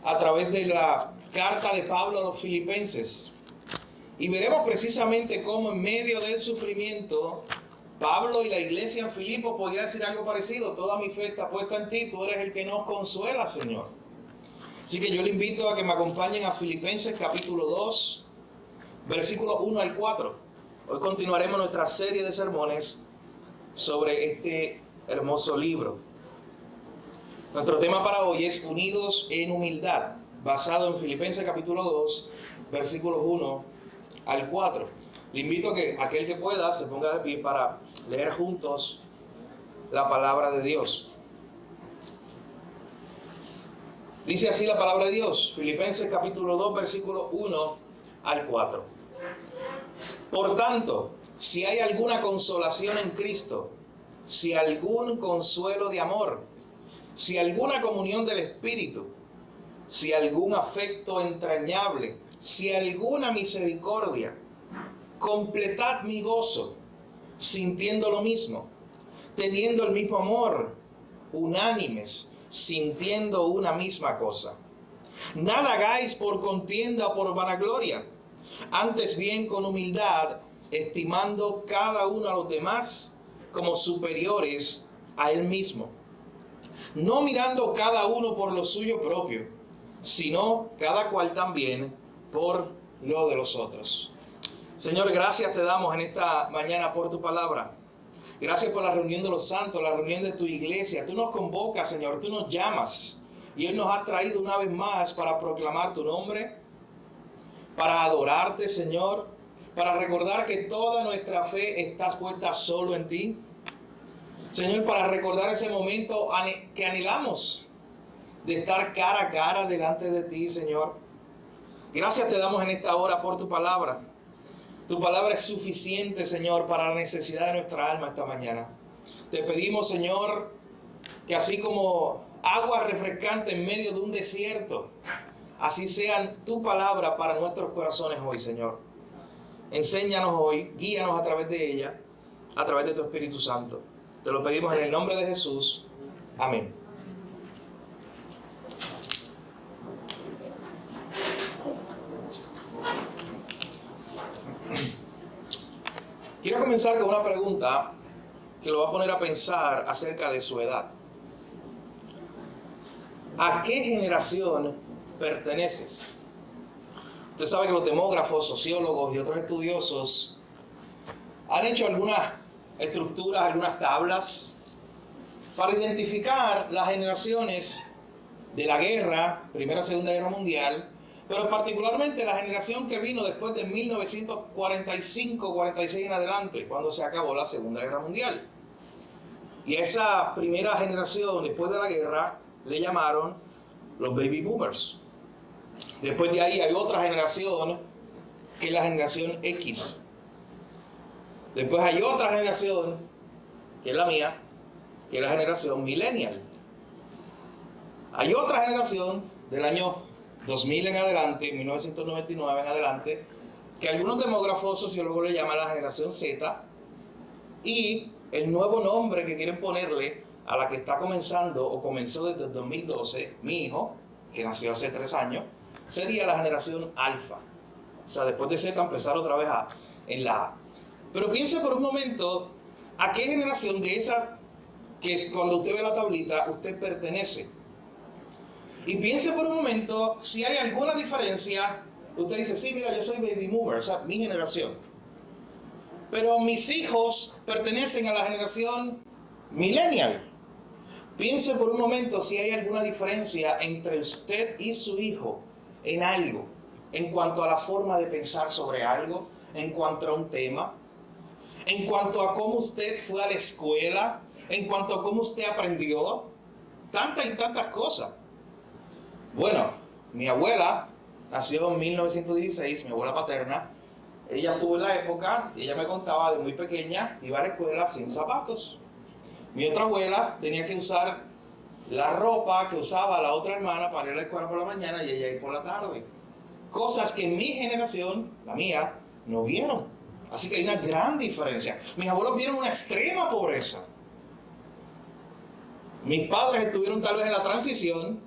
a través de la carta de Pablo a los Filipenses. Y veremos precisamente cómo en medio del sufrimiento, Pablo y la iglesia en Filipo podía decir algo parecido: toda mi fe está puesta en ti, tú eres el que nos consuela, Señor. Así que yo le invito a que me acompañen a Filipenses capítulo 2, versículos 1 al 4. Hoy continuaremos nuestra serie de sermones sobre este hermoso libro. Nuestro tema para hoy es Unidos en Humildad, basado en Filipenses capítulo 2, versículos 1 al 4. Le invito a que aquel que pueda se ponga de pie para leer juntos la palabra de Dios. Dice así la palabra de Dios, Filipenses capítulo 2, versículo 1 al 4. Por tanto, si hay alguna consolación en Cristo, si algún consuelo de amor, si alguna comunión del Espíritu, si algún afecto entrañable, si alguna misericordia, completad mi gozo, sintiendo lo mismo, teniendo el mismo amor, unánimes, sintiendo una misma cosa. Nada hagáis por contienda o por vanagloria, antes bien con humildad, estimando cada uno a los demás como superiores a él mismo, no mirando cada uno por lo suyo propio, sino cada cual también por lo de los otros. Señor, gracias te damos en esta mañana por tu palabra. Gracias por la reunión de los santos, la reunión de tu iglesia. Tú nos convocas, Señor, tú nos llamas. Y Él nos ha traído una vez más para proclamar tu nombre, para adorarte, Señor, para recordar que toda nuestra fe está puesta solo en ti. Señor, para recordar ese momento que anhelamos de estar cara a cara delante de ti, Señor. Gracias te damos en esta hora por tu palabra. Tu palabra es suficiente, Señor, para la necesidad de nuestra alma esta mañana. Te pedimos, Señor, que así como agua refrescante en medio de un desierto, así sea tu palabra para nuestros corazones hoy, Señor. Enséñanos hoy, guíanos a través de ella, a través de tu Espíritu Santo. Te lo pedimos en el nombre de Jesús. Amén. Quiero comenzar con una pregunta que lo va a poner a pensar acerca de su edad. ¿A qué generación perteneces? Usted sabe que los demógrafos, sociólogos y otros estudiosos han hecho algunas estructuras, algunas tablas para identificar las generaciones de la guerra, Primera y Segunda Guerra Mundial, pero particularmente la generación que vino después de 1945-46 en adelante, cuando se acabó la Segunda Guerra Mundial. Y a esa primera generación después de la guerra le llamaron los baby boomers. Después de ahí hay otra generación que es la generación X. Después hay otra generación, que es la mía, que es la generación millennial. Hay otra generación del año 2000 en adelante, 1999 en adelante, que algunos demógrafos sociólogos le llaman la generación Z, y el nuevo nombre que quieren ponerle a la que está comenzando o comenzó desde el 2012, mi hijo, que nació hace 3 años, sería la generación Alfa. O sea, después de Z empezar otra vez en la A. Pero piense por un momento a qué generación de esa que cuando usted ve la tablita usted pertenece. Y piense por un momento si hay alguna diferencia. Usted dice, sí, mira, yo soy baby boomer, o sea, mi generación. Pero mis hijos pertenecen a la generación millennial. Piense por un momento si hay alguna diferencia entre usted y su hijo en algo, en cuanto a la forma de pensar sobre algo, en cuanto a un tema, en cuanto a cómo usted fue a la escuela, en cuanto a cómo usted aprendió, tantas y tantas cosas. Bueno, mi abuela nació en 1916, mi abuela paterna. Ella tuvo en la época, ella me contaba de muy pequeña, iba a la escuela sin zapatos. Mi otra abuela tenía que usar la ropa que usaba la otra hermana para ir a la escuela por la mañana y ella ir por la tarde. Cosas que mi generación, la mía, no vieron. Así que hay una gran diferencia. Mis abuelos vieron una extrema pobreza. Mis padres estuvieron tal vez en la transición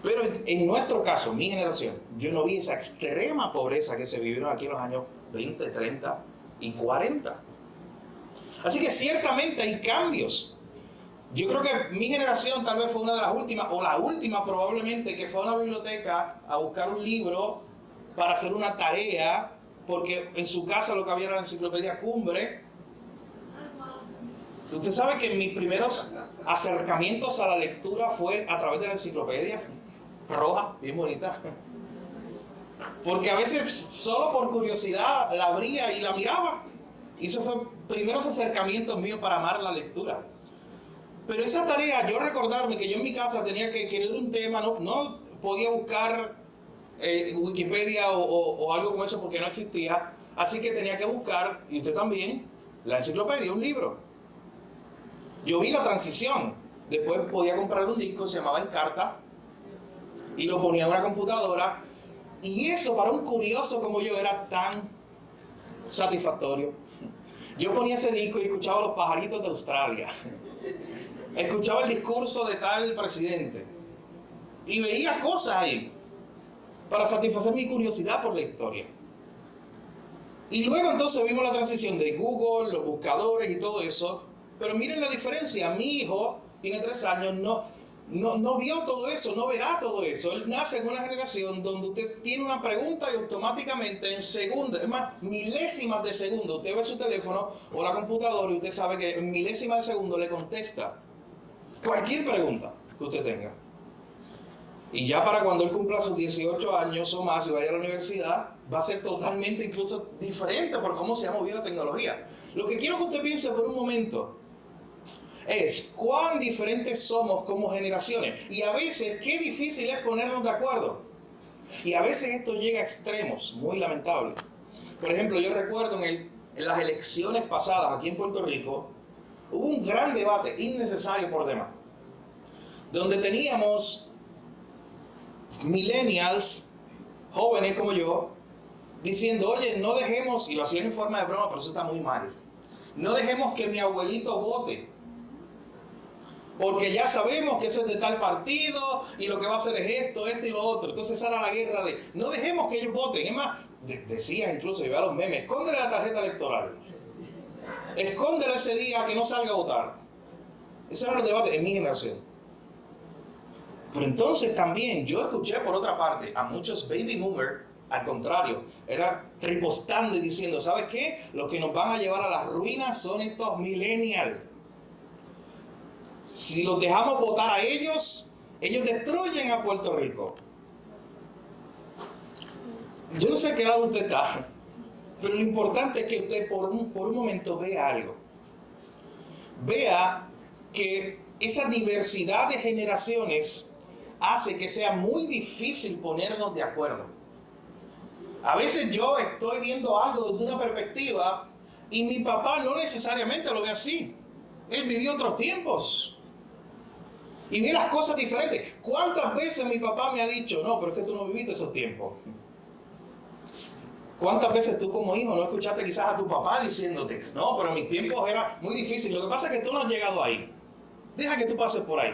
Pero en nuestro caso, mi generación, yo no vi esa extrema pobreza que se vivieron aquí en los años 20, 30 y 40. Así que ciertamente hay cambios. Yo creo que mi generación tal vez fue una de las últimas, o la última probablemente, que fue a una biblioteca a buscar un libro para hacer una tarea, porque en su casa lo que había era la enciclopedia Cumbre. Usted sabe que mis primeros acercamientos a la lectura fue a través de la enciclopedia roja, bien bonita. Porque a veces solo por curiosidad la abría y la miraba. Y eso fue primeros acercamientos míos para amar la lectura. Pero esa tarea, yo recordarme que yo en mi casa tenía que querer un tema, no podía buscar Wikipedia o algo como eso porque no existía. Así que tenía que buscar, y usted también, la enciclopedia, un libro. Yo vi la transición. Después podía comprar un disco, se llamaba Encarta, y lo ponía en una computadora. Y eso para un curioso como yo era tan satisfactorio. Yo ponía ese disco y escuchaba a los pajaritos de Australia. Escuchaba el discurso de tal presidente. Y veía cosas ahí para satisfacer mi curiosidad por la historia. Y luego entonces vimos la transición de Google, los buscadores y todo eso. Pero miren la diferencia. Mi hijo tiene 3 años, no vio todo eso, no verá todo eso. Él nace en una generación donde usted tiene una pregunta y automáticamente en segundos, es más, milésimas de segundo, usted ve su teléfono o la computadora y usted sabe que en milésimas de segundo le contesta cualquier pregunta que usted tenga. Y ya para cuando él cumpla sus 18 años o más y vaya a la universidad, va a ser totalmente incluso diferente por cómo se ha movido la tecnología. Lo que quiero que usted piense por un momento es cuán diferentes somos como generaciones. Y a veces qué difícil es ponernos de acuerdo. Y a veces esto llega a extremos, muy lamentables. Por ejemplo, yo recuerdo en las elecciones pasadas aquí en Puerto Rico, hubo un gran debate, innecesario por demás, donde teníamos millennials, jóvenes como yo, diciendo, oye, no dejemos, y lo hacían en forma de broma, pero eso está muy mal, no dejemos que mi abuelito vote, porque ya sabemos que ese es de tal partido y lo que va a hacer es esto y lo otro. Entonces esa era la guerra de, no dejemos que ellos voten. Es más, decían incluso, yo veo los memes, escóndele la tarjeta electoral, escóndele ese día que no salga a votar. Ese era el debate en mi generación. Pero entonces también yo escuché por otra parte a muchos baby boomers, al contrario, era ripostando y diciendo, ¿sabes qué? Los que nos van a llevar a las ruinas son estos millennials. Si los dejamos votar a ellos, ellos destruyen a Puerto Rico. Yo no sé a qué lado usted está, pero lo importante es que usted por un momento vea algo. Vea que esa diversidad de generaciones hace que sea muy difícil ponernos de acuerdo. A veces yo estoy viendo algo desde una perspectiva y mi papá no necesariamente lo ve así. Él vivió otros tiempos y ve las cosas diferentes. ¿Cuántas veces mi papá me ha dicho, no, pero es que tú no viviste esos tiempos? ¿Cuántas veces tú como hijo no escuchaste quizás a tu papá diciéndote, no, pero en mis tiempos era muy difícil? Lo que pasa es que tú no has llegado ahí. Deja que tú pases por ahí.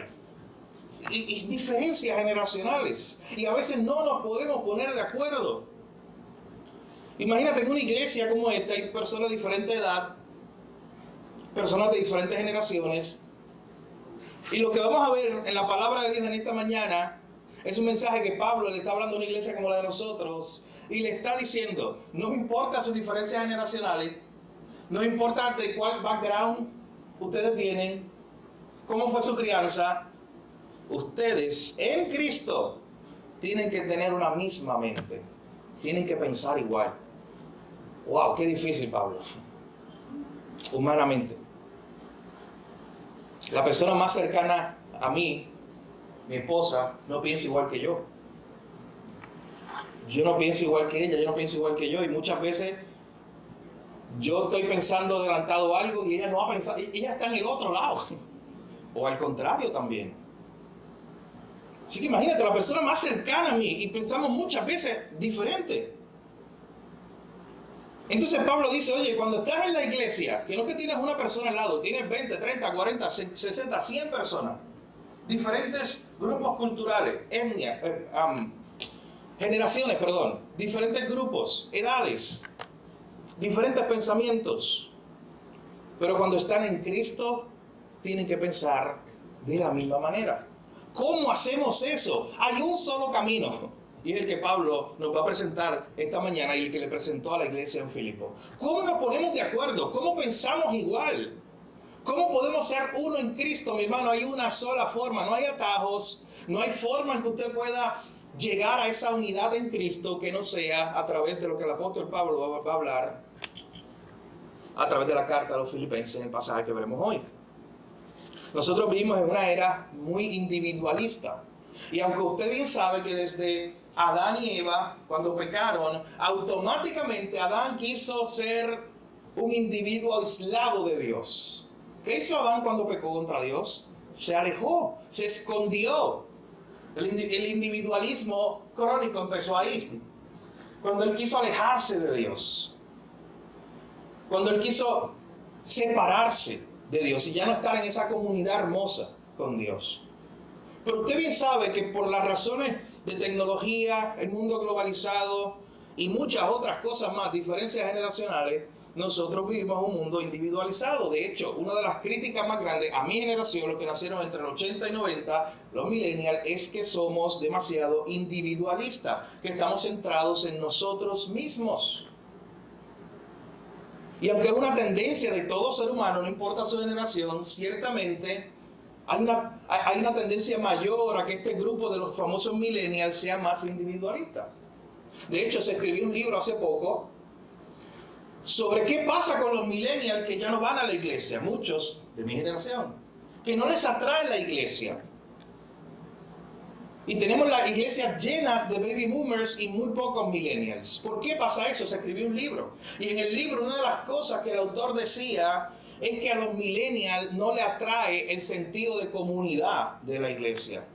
Y diferencias generacionales. Y a veces no nos podemos poner de acuerdo. Imagínate en una iglesia como esta hay personas de diferente edad, personas de diferentes generaciones. Y lo que vamos a ver en la palabra de Dios en esta mañana es un mensaje que Pablo le está hablando a una iglesia como la de nosotros y le está diciendo, no me importa sus diferencias generacionales, no me importa de cuál background ustedes vienen, cómo fue su crianza, ustedes en Cristo tienen que tener una misma mente, tienen que pensar igual. ¡Wow! ¡Qué difícil, Pablo! Humanamente. La persona más cercana a mí, mi esposa, no piensa igual que yo. Yo no pienso igual que ella, yo no pienso igual que yo. Y muchas veces yo estoy pensando adelantado algo y ella no ha pensado, ella está en el otro lado. O al contrario también. Así que imagínate, la persona más cercana a mí y pensamos muchas veces diferente. Entonces Pablo dice, oye, cuando estás en la iglesia, que no es que tienes una persona al lado, tienes 20, 30, 40, 60, 100 personas. diferentes grupos culturales, generaciones, diferentes grupos, edades, diferentes pensamientos. Pero cuando están en Cristo, tienen que pensar de la misma manera. ¿Cómo hacemos eso? Hay un solo camino. Y es el que Pablo nos va a presentar esta mañana y el que le presentó a la iglesia en Filipo. ¿Cómo nos ponemos de acuerdo? ¿Cómo pensamos igual? ¿Cómo podemos ser uno en Cristo, mi hermano? Hay una sola forma, no hay atajos, no hay forma en que usted pueda llegar a esa unidad en Cristo que no sea a través de lo que el apóstol Pablo va a hablar a través de la carta a los Filipenses, en el pasaje que veremos hoy. Nosotros vivimos en una era muy individualista. Y aunque usted bien sabe que desde Adán y Eva, cuando pecaron, automáticamente Adán quiso ser un individuo aislado de Dios. ¿Qué hizo Adán cuando pecó contra Dios? Se alejó, se escondió. El individualismo crónico empezó ahí. Cuando él quiso alejarse de Dios. Cuando él quiso separarse de Dios y ya no estar en esa comunidad hermosa con Dios. Pero usted bien sabe que por las razones de tecnología, el mundo globalizado y muchas otras cosas más, diferencias generacionales, nosotros vivimos un mundo individualizado. De hecho, una de las críticas más grandes a mi generación, los que nacieron entre los 80 y 90, los millennials, es que somos demasiado individualistas, que estamos centrados en nosotros mismos. Y aunque es una tendencia de todo ser humano, no importa su generación, ciertamente hay una tendencia mayor a que este grupo de los famosos millennials sea más individualista. De hecho, se escribió un libro hace poco sobre qué pasa con los millennials que ya no van a la iglesia, muchos de mi generación, que no les atrae la iglesia. Y tenemos las iglesias llenas de baby boomers y muy pocos millennials. ¿Por qué pasa eso? Se escribió un libro. Y en el libro una de las cosas que el autor decía es que a los millennials no le atrae el sentido de comunidad de la iglesia.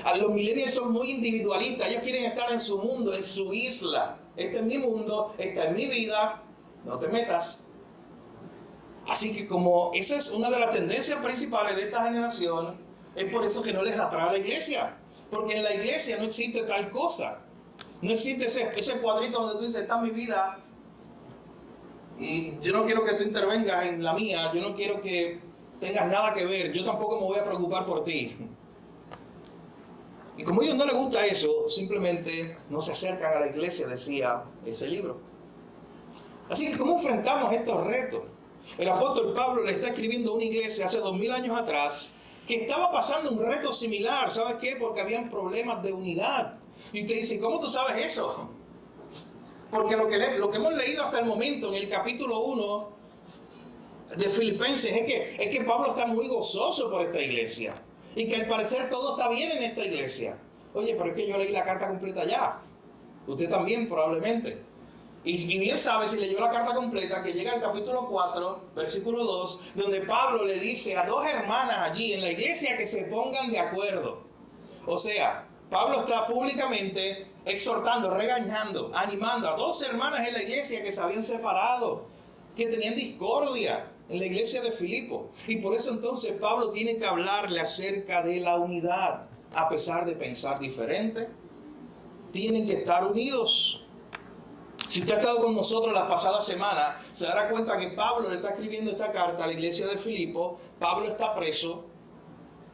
A los millennials son muy individualistas. Ellos quieren estar en su mundo, en su isla. Este es mi mundo, esta es mi vida, no te metas. Así que como esa es una de las tendencias principales de esta generación, es por eso que no les atrae la iglesia. Porque en la iglesia no existe tal cosa. No existe ese cuadrito donde tú dices, esta es mi vida. Y yo no quiero que tú intervengas en la mía. Yo no quiero que tengas nada que ver. Yo tampoco me voy a preocupar por ti. Y como a ellos no les gusta eso, simplemente no se acercan a la iglesia, decía ese libro. Así que ¿cómo enfrentamos estos retos? El apóstol Pablo le está escribiendo a una iglesia hace 2000 años atrás que estaba pasando un reto similar. ¿Sabes qué? Porque habían problemas de unidad. Y usted dice, ¿cómo tú sabes eso? Porque lo que hemos leído hasta el momento en el capítulo 1 de Filipenses es que Pablo está muy gozoso por esta iglesia. Y que al parecer todo está bien en esta iglesia. Oye, pero es que yo leí la carta completa ya. Usted también probablemente. Y bien sabe, si leyó la carta completa, que llega al capítulo 4, versículo 2, donde Pablo le dice a dos hermanas allí en la iglesia que se pongan de acuerdo. O sea, Pablo está públicamente exhortando, regañando, animando a dos hermanas en la iglesia que se habían separado, que tenían discordia en la iglesia de Filipo. Y por eso entonces Pablo tiene que hablarle acerca de la unidad. A pesar de pensar diferente, tienen que estar unidos. Si usted ha estado con nosotros la pasada semana, se dará cuenta que Pablo le está escribiendo esta carta a la iglesia de Filipo. Pablo está preso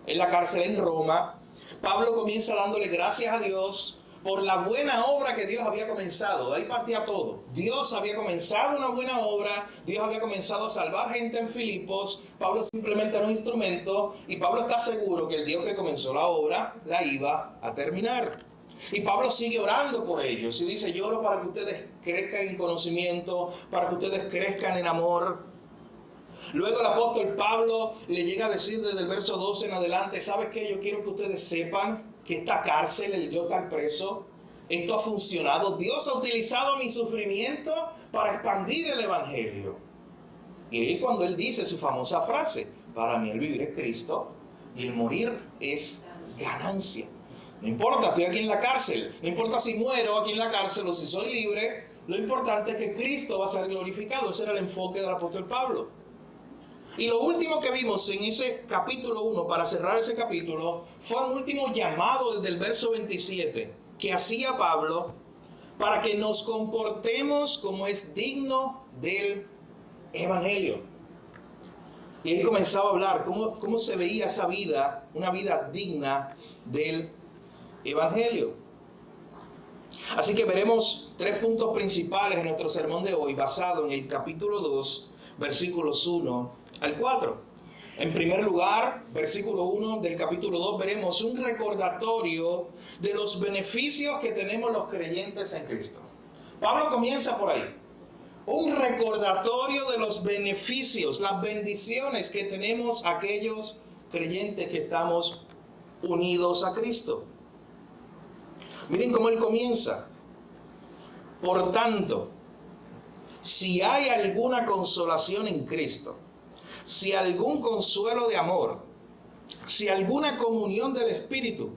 en la cárcel en Roma. Pablo comienza dándole gracias a Dios por la buena obra que Dios había comenzado. De ahí partía todo. Dios había comenzado una buena obra. Dios había comenzado a salvar gente en Filipos. Pablo simplemente era un instrumento. Y Pablo está seguro que el Dios que comenzó la obra la iba a terminar. Y Pablo sigue orando por ellos. Y dice, yo oro para que ustedes crezcan en conocimiento, para que ustedes crezcan en amor. Luego el apóstol Pablo le llega a decir desde el verso 12 en adelante, ¿sabes qué? Yo quiero que ustedes sepan que esta cárcel, el yo estar preso, esto ha funcionado. Dios ha utilizado mi sufrimiento para expandir el evangelio. Y ahí cuando él dice su famosa frase, para mí el vivir es Cristo y el morir es ganancia. No importa, estoy aquí en la cárcel, no importa si muero aquí en la cárcel o si soy libre, lo importante es que Cristo va a ser glorificado. Ese era el enfoque del apóstol Pablo. Y lo último que vimos en ese capítulo 1, para cerrar ese capítulo, fue un último llamado desde el verso 27 que hacía Pablo para que nos comportemos como es digno del Evangelio. Y él comenzaba a hablar cómo se veía esa vida, una vida digna del Evangelio. Así que veremos 3 puntos principales en nuestro sermón de hoy, basado en el capítulo 2, versículos 1 al 4. En primer lugar, versículo 1 del capítulo 2, veremos un recordatorio de los beneficios que tenemos los creyentes en Cristo. Pablo comienza por ahí. Un recordatorio de los beneficios, las bendiciones que tenemos aquellos creyentes que estamos unidos a Cristo. Miren cómo él comienza. Por tanto, si hay alguna consolación en Cristo, si algún consuelo de amor, si alguna comunión del Espíritu,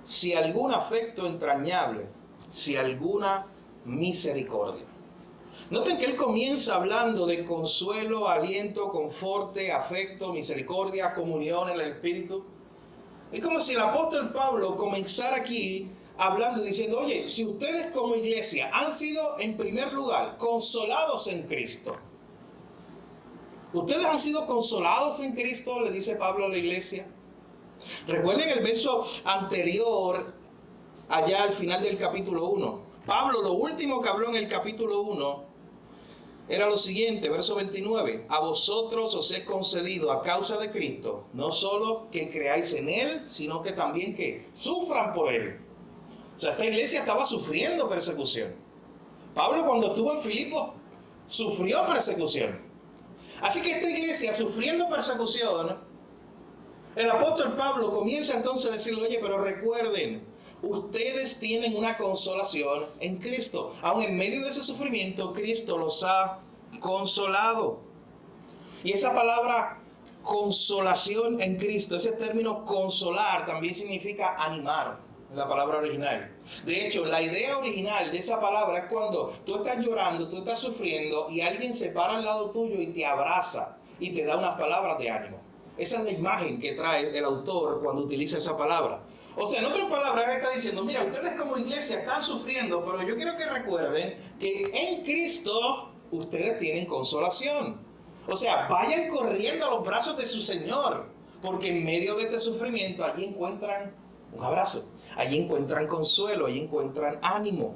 si algún afecto entrañable, si alguna misericordia. Noten que él comienza hablando de consuelo, aliento, conforte, afecto, misericordia, comunión en el Espíritu. Es como si el apóstol Pablo comenzara aquí hablando y diciendo, oye, si ustedes como iglesia han sido en primer lugar consolados en Cristo, ustedes han sido consolados en Cristo, le dice Pablo a la iglesia. Recuerden el verso anterior, allá al final del capítulo 1. Pablo lo último que habló en el capítulo 1 era lo siguiente, verso 29. A vosotros os he concedido a causa de Cristo, no solo que creáis en Él, sino que también que sufran por Él. O sea, esta iglesia estaba sufriendo persecución. Pablo cuando estuvo en Filipo sufrió persecución. Así que esta iglesia sufriendo persecución, el apóstol Pablo comienza entonces a decirle, oye, pero recuerden, ustedes tienen una consolación en Cristo. Aún en medio de ese sufrimiento, Cristo los ha consolado. Y esa palabra consolación en Cristo, ese término consolar también significa animar, en la palabra original. De hecho, la idea original de esa palabra es cuando tú estás llorando, tú estás sufriendo y alguien se para al lado tuyo y te abraza y te da unas palabras de ánimo. Esa es la imagen que trae el autor cuando utiliza esa palabra. O sea, en otras palabras, él está diciendo, mira, ustedes como iglesia están sufriendo, pero yo quiero que recuerden que en Cristo ustedes tienen consolación. O sea, vayan corriendo a los brazos de su Señor, porque en medio de este sufrimiento allí encuentran un abrazo, allí encuentran consuelo, allí encuentran ánimo.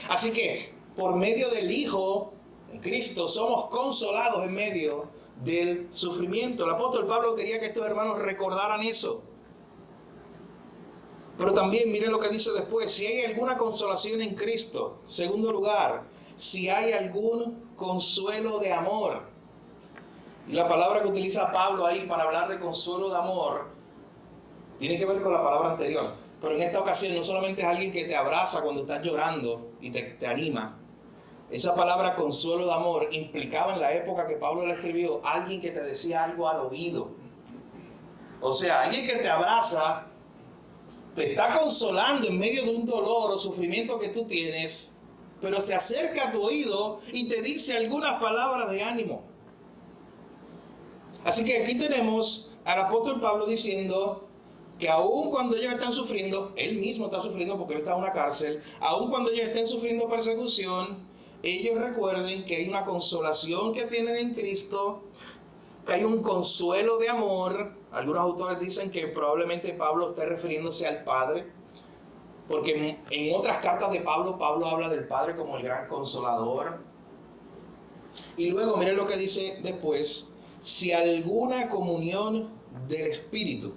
Así que, por medio del Hijo, en Cristo, somos consolados en medio del sufrimiento. El apóstol Pablo quería que estos hermanos recordaran eso. Pero también miren lo que dice después, si hay alguna consolación en Cristo. Segundo lugar, si hay algún consuelo de amor. Y la palabra que utiliza Pablo ahí para hablar de consuelo de amor tiene que ver con la palabra anterior. Pero en esta ocasión no solamente es alguien que te abraza cuando estás llorando y te anima. Esa palabra consuelo de amor implicaba en la época que Pablo la escribió alguien que te decía algo al oído. O sea, alguien que te abraza, te está consolando en medio de un dolor o sufrimiento que tú tienes, pero se acerca a tu oído y te dice algunas palabras de ánimo. Así que aquí tenemos al apóstol Pablo diciendo que aun cuando ellos están sufriendo, él mismo está sufriendo porque él está en una cárcel, aun cuando ellos estén sufriendo persecución, ellos recuerden que hay una consolación que tienen en Cristo, que hay un consuelo de amor. Algunos autores dicen que probablemente Pablo esté refiriéndose al Padre, porque en otras cartas de Pablo, Pablo habla del Padre como el gran consolador. Y luego miren lo que dice después, si alguna comunión del Espíritu.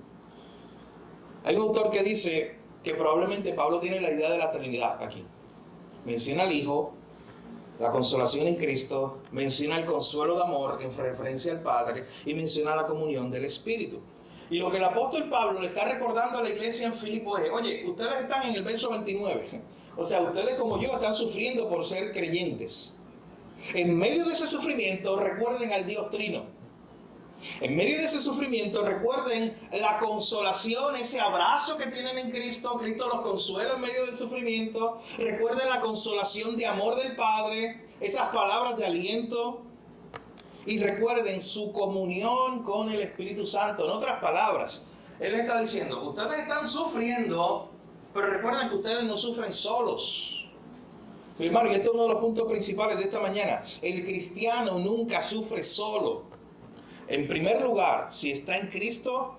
Hay un autor que dice que probablemente Pablo tiene la idea de la Trinidad aquí. Menciona al Hijo, la consolación en Cristo, menciona el consuelo de amor en referencia al Padre y menciona la comunión del Espíritu. Y lo que el apóstol Pablo le está recordando a la iglesia en Filipo es, oye, ustedes están en el verso 29, o sea, ustedes como yo están sufriendo por ser creyentes. En medio de ese sufrimiento recuerden al Dios Trino. En medio de ese sufrimiento recuerden la consolación, ese abrazo que tienen en Cristo. Cristo los consuela en medio del sufrimiento. Recuerden la consolación de amor del Padre, esas palabras de aliento. Y recuerden su comunión con el Espíritu Santo. En otras palabras, Él está diciendo, ustedes están sufriendo, pero recuerden que ustedes no sufren solos. Hermano, y este es uno de los puntos principales de esta mañana. El cristiano nunca sufre solo. En primer lugar, si está en Cristo,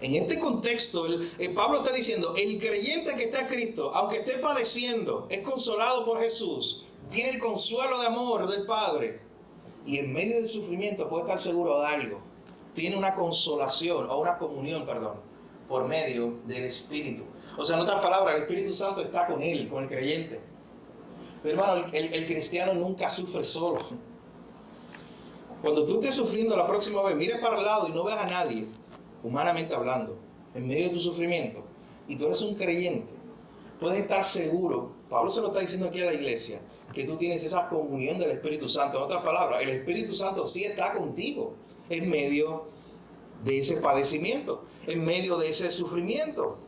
en este contexto, Pablo está diciendo, el creyente que está en Cristo, aunque esté padeciendo, es consolado por Jesús, tiene el consuelo de amor del Padre, y en medio del sufrimiento puede estar seguro de algo. Tiene una consolación, o una comunión, por medio del Espíritu. O sea, en otras palabras, el Espíritu Santo está con él, con el creyente. Pero hermano, el cristiano nunca sufre solo. Cuando tú estés sufriendo la próxima vez, mire para el lado y no veas a nadie, humanamente hablando, en medio de tu sufrimiento, y tú eres un creyente, puedes estar seguro, Pablo se lo está diciendo aquí a la iglesia, que tú tienes esa comunión del Espíritu Santo. En otras palabras, el Espíritu Santo sí está contigo en medio de ese padecimiento, en medio de ese sufrimiento.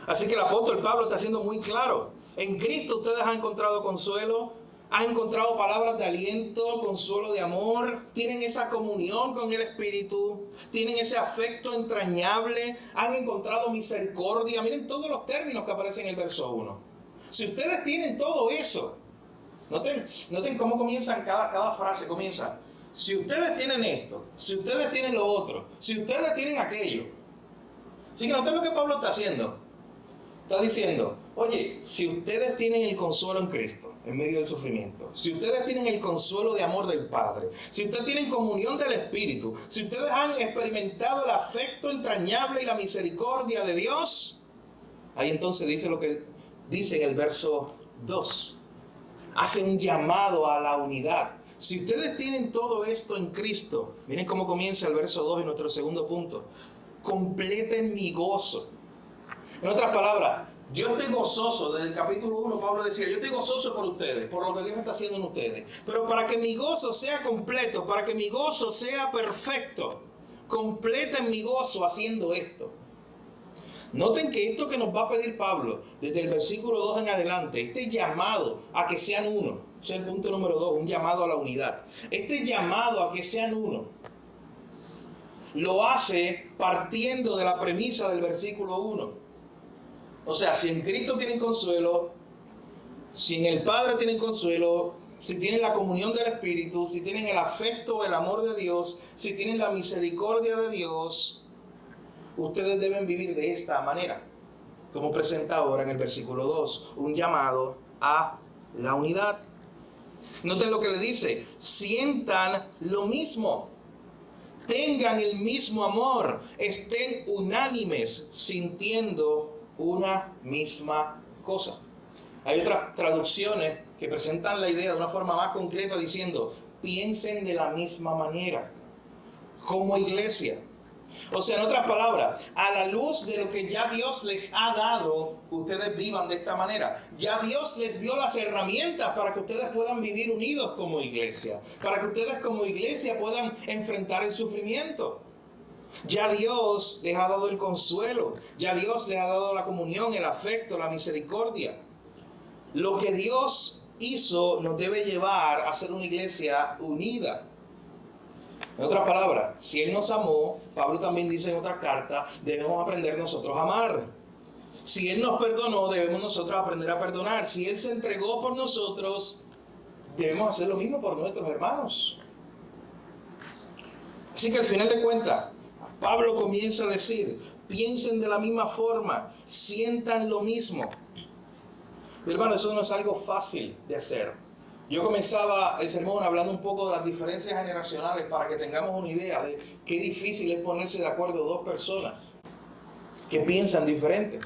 Así que el apóstol Pablo está siendo muy claro. En Cristo ustedes han encontrado consuelo, han encontrado palabras de aliento, consuelo de amor, tienen esa comunión con el Espíritu, tienen ese afecto entrañable, han encontrado misericordia. Miren todos los términos que aparecen en el verso 1. Si ustedes tienen todo eso, noten cómo comienzan cada frase, comienza. Si ustedes tienen esto, si ustedes tienen lo otro, si ustedes tienen aquello. Así que noten lo que Pablo está haciendo. Está diciendo, oye, si ustedes tienen el consuelo en Cristo, en medio del sufrimiento, si ustedes tienen el consuelo de amor del Padre, si ustedes tienen comunión del Espíritu, si ustedes han experimentado el afecto entrañable y la misericordia de Dios, ahí entonces dice lo que dice en el verso 2. Hace un llamado a la unidad. Si ustedes tienen todo esto en Cristo, miren cómo comienza el verso 2 en nuestro segundo punto. Completen mi gozo. En otras palabras, yo estoy gozoso. Desde el capítulo 1 Pablo decía, yo estoy gozoso por ustedes, por lo que Dios está haciendo en ustedes. Pero para que mi gozo sea completo, para que mi gozo sea perfecto, completen mi gozo haciendo esto. Noten que esto que nos va a pedir Pablo, desde el versículo 2 en adelante, este llamado a que sean uno, ese es el punto número 2, un llamado a la unidad. Este llamado a que sean uno, lo hace partiendo de la premisa del versículo 1. O sea, si en Cristo tienen consuelo, si en el Padre tienen consuelo, si tienen la comunión del Espíritu, si tienen el afecto, el amor de Dios, si tienen la misericordia de Dios, ustedes deben vivir de esta manera, como presenta ahora en el versículo 2, un llamado a la unidad. Noten lo que le dice, sientan lo mismo, tengan el mismo amor, estén unánimes, sintiendo una misma cosa. Hay otras traducciones que presentan la idea de una forma más concreta diciendo, piensen de la misma manera, como iglesia. O sea, en otras palabras, a la luz de lo que ya Dios les ha dado, ustedes vivan de esta manera. Ya Dios les dio las herramientas para que ustedes puedan vivir unidos como iglesia, para que ustedes como iglesia puedan enfrentar el sufrimiento. Ya Dios les ha dado el consuelo, ya Dios les ha dado la comunión, el afecto, la misericordia. Lo que Dios hizo nos debe llevar a ser una iglesia unida. En otras palabras, si Él nos amó, Pablo también dice en otra carta, debemos aprender nosotros a amar. Si Él nos perdonó, debemos nosotros aprender a perdonar. Si Él se entregó por nosotros, debemos hacer lo mismo por nuestros hermanos. Así que al final de cuentas, Pablo comienza a decir, piensen de la misma forma, sientan lo mismo. Hermano, eso no es algo fácil de hacer. Yo comenzaba el sermón hablando un poco de las diferencias generacionales para que tengamos una idea de qué difícil es ponerse de acuerdo dos personas que piensan diferente.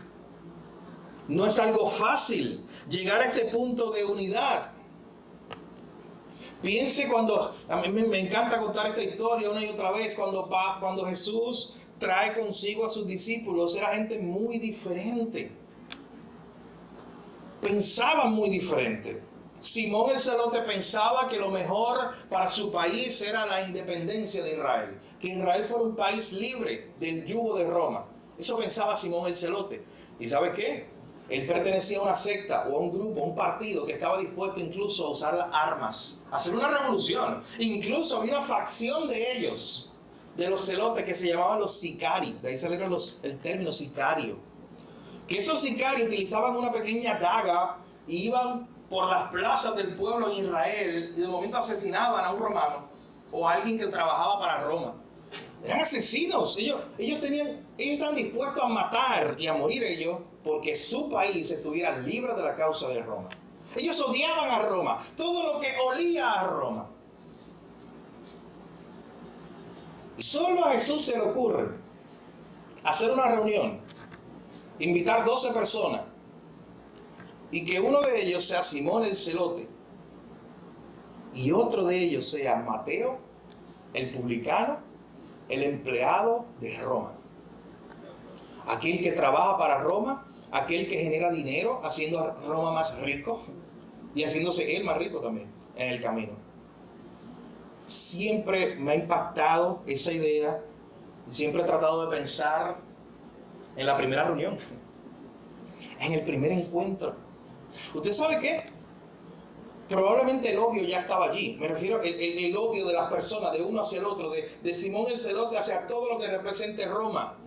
No es algo fácil llegar a este punto de unidad. Piense cuando, a mí me encanta contar esta historia una y otra vez, cuando Jesús trae consigo a sus discípulos, era gente muy diferente. Pensaban muy diferente. Simón el Celote pensaba que lo mejor para su país era la independencia de Israel, que Israel fuera un país libre del yugo de Roma. Eso pensaba Simón el Celote. ¿Y sabe qué? Él pertenecía a una secta o a un grupo, a un partido que estaba dispuesto incluso a usar las armas, a hacer una revolución. Incluso había una facción de ellos, de los celotes, que se llamaban los sicarios. De ahí salieron el término sicario. Que esos sicarios utilizaban una pequeña daga y iban por las plazas del pueblo en Israel y de momento asesinaban a un romano o a alguien que trabajaba para Roma. Eran asesinos. Ellos estaban dispuestos a matar y a morir ellos porque su país estuviera libre de la causa de Roma. Ellos odiaban a Roma, todo lo que olía a Roma. Y solo a Jesús se le ocurre hacer una reunión, invitar 12 personas y que uno de ellos sea Simón el Celote y otro de ellos sea Mateo, el publicano, el empleado de Roma. Aquel que trabaja para Roma, aquel que genera dinero haciendo a Roma más rico y haciéndose él más rico también en el camino. Siempre me ha impactado esa idea. Siempre he tratado de pensar en la primera reunión, en el primer encuentro. ¿Usted sabe qué? Probablemente el odio ya estaba allí. Me refiero el odio de las personas, de uno hacia el otro, de Simón el Celote hacia todo lo que represente Roma.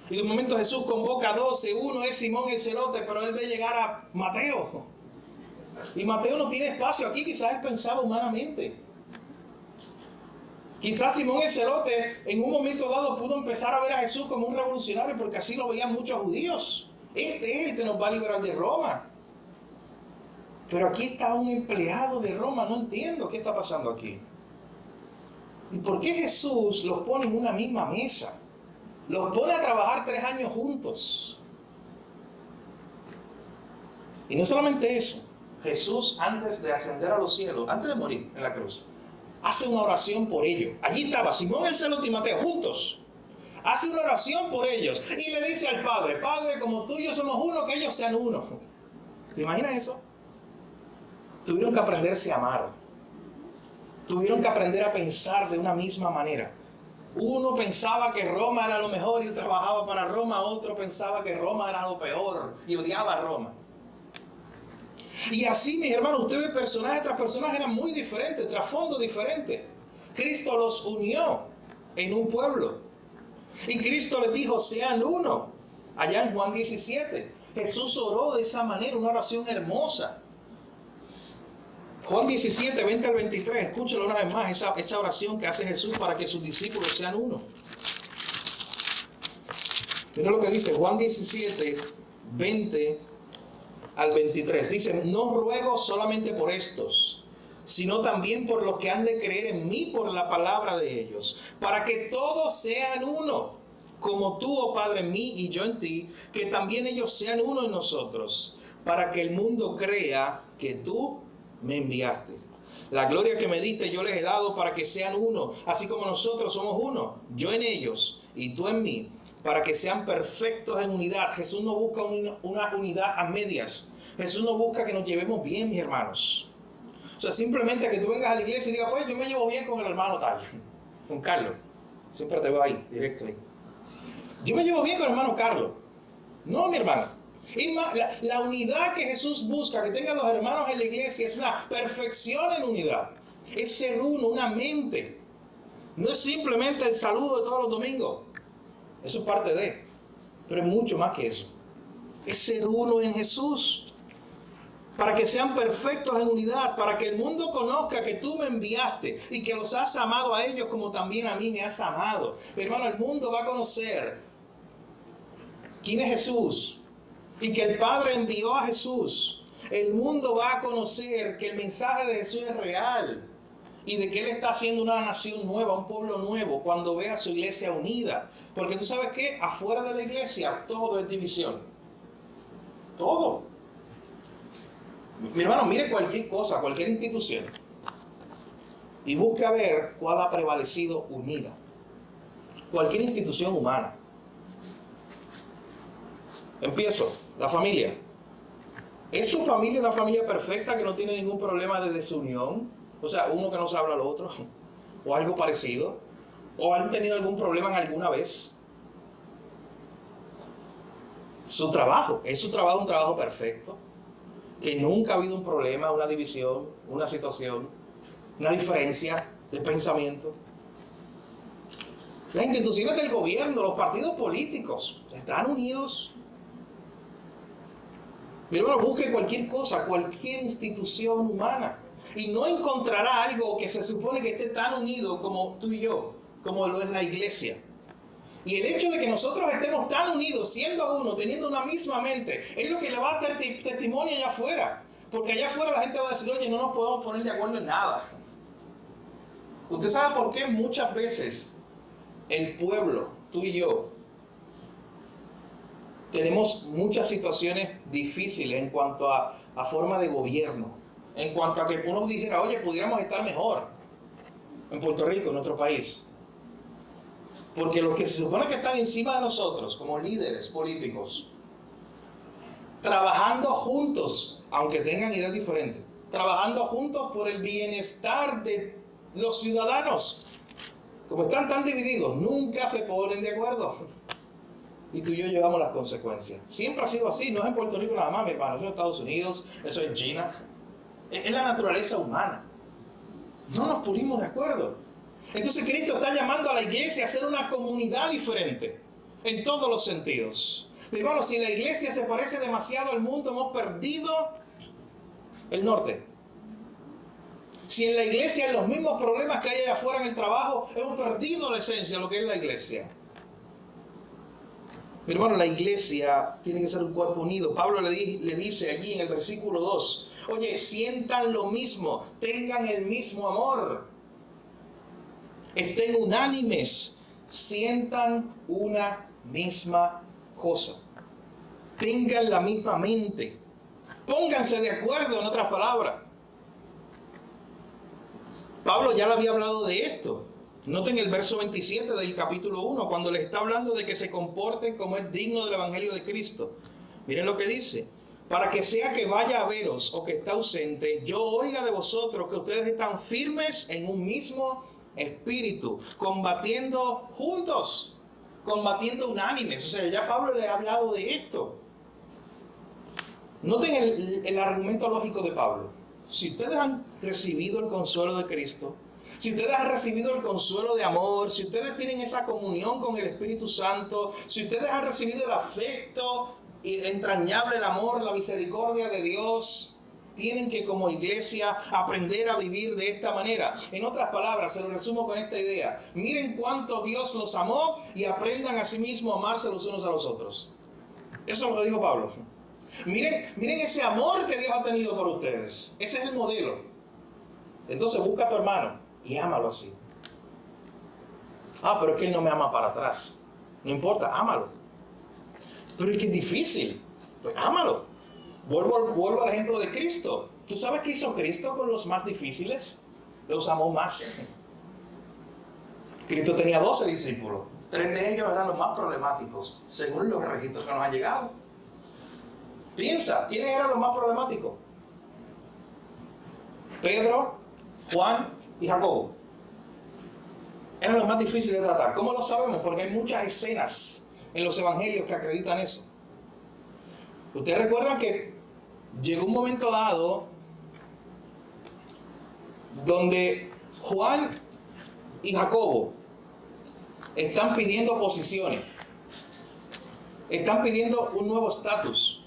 Y de un momento Jesús convoca a 12. Uno es Simón el Celote, pero él ve llegar a Mateo. Y Mateo no tiene espacio aquí. Quizás él pensaba humanamente. Quizás Simón el Celote en un momento dado pudo empezar a ver a Jesús como un revolucionario, porque así lo veían muchos judíos. Este es el que nos va a liberar de Roma. Pero aquí está un empleado de Roma. No entiendo qué está pasando aquí. ¿Y por qué Jesús los pone en una misma mesa? Los pone a trabajar 3 años juntos. Y no solamente eso. Jesús, antes de ascender a los cielos, antes de morir en la cruz, hace una oración por ellos. Allí estaba Simón el Celote y Mateo juntos. Hace una oración por ellos. Y le dice al Padre: Padre, como tú y yo somos uno, que ellos sean uno. ¿Te imaginas eso? Tuvieron que aprenderse a amar. Tuvieron que aprender a pensar de una misma manera. Uno pensaba que Roma era lo mejor y trabajaba para Roma. Otro pensaba que Roma era lo peor y odiaba a Roma. Y así, mis hermanos, usted ve personajes tras personajes, eran muy diferentes, trasfondo diferente. Cristo los unió en un pueblo. Y Cristo les dijo: sean uno. Allá en Juan 17. Jesús oró de esa manera, una oración hermosa. Juan 17, 20 al 23, escúchalo una vez más, esa oración que hace Jesús para que sus discípulos sean uno. Mira lo que dice Juan 17, 20 al 23. Dice: no ruego solamente por estos, sino también por los que han de creer en mí por la palabra de ellos, para que todos sean uno, como tú, oh Padre, en mí y yo en ti, que también ellos sean uno en nosotros, para que el mundo crea que tú me enviaste. La gloria que me diste yo les he dado para que sean uno, así como nosotros somos uno, yo en ellos y tú en mí, para que sean perfectos en unidad. Jesús no busca una unidad a medias. Jesús no busca que nos llevemos bien, mis hermanos. O sea, simplemente que tú vengas a la iglesia y digas: pues yo me llevo bien con el hermano tal, con Carlos. Siempre te veo ahí, directo ahí. Yo me llevo bien con el hermano Carlos. No, mi hermano. Y la unidad que Jesús busca, que tengan los hermanos en la iglesia, es una perfección en unidad. Es ser uno, una mente. No es simplemente el saludo de todos los domingos. Eso es parte de. Pero es mucho más que eso. Es ser uno en Jesús. Para que sean perfectos en unidad. Para que el mundo conozca que tú me enviaste y que los has amado a ellos como también a mí me has amado. Hermano, el mundo va a conocer quién es Jesús. Y que el Padre envió a Jesús. El mundo va a conocer que el mensaje de Jesús es real. Y de que Él está haciendo una nación nueva, un pueblo nuevo, cuando vea a su iglesia unida. Porque tú sabes que afuera de la iglesia todo es división. Todo. Mi hermano, mire cualquier cosa, cualquier institución. Y busca ver cuál ha prevalecido unida. Cualquier institución humana. Empiezo. La familia. ¿Es su familia una familia perfecta que no tiene ningún problema de desunión? O sea, uno que no se habla al otro. O algo parecido. ¿O han tenido algún problema en alguna vez? Su trabajo, es su trabajo un trabajo perfecto, que nunca ha habido un problema, una división, una situación, una diferencia de pensamiento. Las instituciones del gobierno, los partidos políticos, están unidos. Mi hermano, busque cualquier cosa, cualquier institución humana, y no encontrará algo que se supone que esté tan unido como tú y yo, como lo es la iglesia. Y el hecho de que nosotros estemos tan unidos, siendo uno, teniendo una misma mente, es lo que le va a dar testimonio allá afuera. Porque allá afuera la gente va a decir, oye, no nos podemos poner de acuerdo en nada. ¿Usted sabe por qué muchas veces el pueblo, tú y yo, tenemos muchas situaciones difíciles en cuanto a forma de gobierno? En cuanto a que uno dijera, oye, pudiéramos estar mejor en Puerto Rico, en nuestro país. Porque los que se supone que están encima de nosotros, como líderes políticos, trabajando juntos, aunque tengan ideas diferentes, trabajando juntos por el bienestar de los ciudadanos, como están tan divididos, nunca se ponen de acuerdo. Y tú y yo llevamos las consecuencias. Siempre ha sido así, no es en Puerto Rico nada más, mi hermano, eso es Estados Unidos, eso es China. Es la naturaleza humana. No nos pusimos de acuerdo. Entonces Cristo está llamando a la iglesia a ser una comunidad diferente en todos los sentidos. Mi hermano, si la iglesia se parece demasiado al mundo, hemos perdido el norte. Si en la iglesia hay los mismos problemas que hay allá afuera en el trabajo, hemos perdido la esencia de lo que es la iglesia. Mi hermano, la iglesia tiene que ser un cuerpo unido. Pablo le dice allí en el versículo 2, oye, sientan lo mismo, tengan el mismo amor. Estén unánimes, sientan una misma cosa. Tengan la misma mente. Pónganse de acuerdo, en otras palabras. Pablo ya le había hablado de esto. Noten el verso 27 del capítulo 1, cuando les está hablando de que se comporten como es digno del evangelio de Cristo. Miren lo que dice. Para que sea que vaya a veros o que está ausente, yo oiga de vosotros que ustedes están firmes en un mismo espíritu, combatiendo juntos, combatiendo unánimes. O sea, ya Pablo le ha hablado de esto. Noten el argumento lógico de Pablo. Si ustedes han recibido el consuelo de Cristo, si ustedes han recibido el consuelo de amor, si ustedes tienen esa comunión con el Espíritu Santo, si ustedes han recibido el afecto y el entrañable el amor, la misericordia de Dios, tienen que como iglesia aprender a vivir de esta manera. En otras palabras, se lo resumo con esta idea. Miren cuánto Dios los amó y aprendan a sí mismos a amarse los unos a los otros. Eso es lo que dijo Pablo. Miren ese amor que Dios ha tenido por ustedes. Ese es el modelo. Entonces busca a tu hermano y ámalo así. Pero es que él no me ama para atrás. No importa, ámalo. Pero es que es difícil. Pues ámalo. Vuelvo al ejemplo de Cristo. ¿Tú sabes qué hizo Cristo con los más difíciles? Los amó más. Cristo tenía 12 discípulos. 3 de ellos eran los más problemáticos, según los registros que nos han llegado. Piensa, ¿quiénes eran los más problemáticos? Pedro, Juan y Jacobo. Eran los más difíciles de tratar. ¿Cómo lo sabemos? Porque hay muchas escenas en los evangelios que acreditan eso. Ustedes recuerdan que llegó un momento dado donde Juan y Jacobo están pidiendo posiciones, están pidiendo un nuevo estatus,